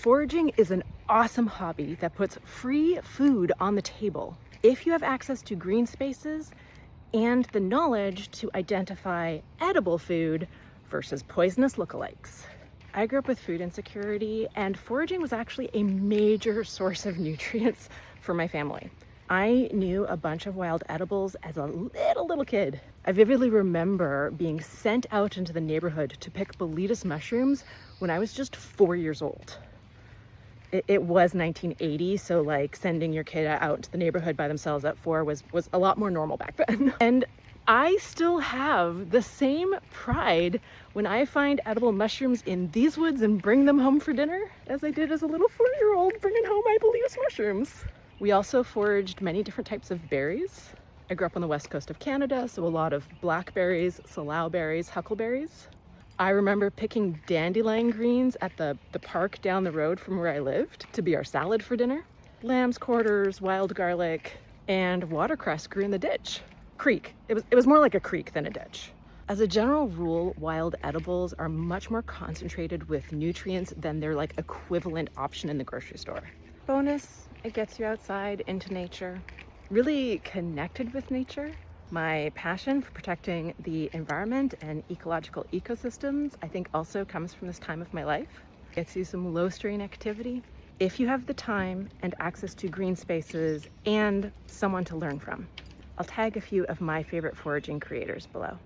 Foraging is an awesome hobby that puts free food on the table if you have access to green spaces and the knowledge to identify edible food versus poisonous lookalikes. I grew up with food insecurity, and foraging was actually a major source of nutrients for my family. I knew a bunch of wild edibles as a little kid. I vividly remember being sent out into the neighborhood to pick boletus mushrooms when I was just 4 years old. It was 1980, so like sending your kid out to the neighborhood by themselves at 4 was a lot more normal back then. And I still have the same pride when I find edible mushrooms in these woods and bring them home for dinner as I did as a little 4-year-old bringing home my boletus mushrooms. We also foraged many different types of berries. I grew up on the west coast of Canada, so a lot of blackberries, salal berries, huckleberries. I remember picking dandelion greens at the park down the road from where I lived to be our salad for dinner. Lamb's quarters, wild garlic, and watercress grew in the ditch. Creek. It was more like a creek than a ditch. As a general rule, wild edibles are much more concentrated with nutrients than their like equivalent option in the grocery store. Bonus, it gets you outside into nature, really connected with nature. My passion for protecting the environment and ecological ecosystems, I think also comes from this time of my life. Gets you some low strain activity. If you have the time and access to green spaces and someone to learn from. I'll tag a few of my favorite foraging creators below.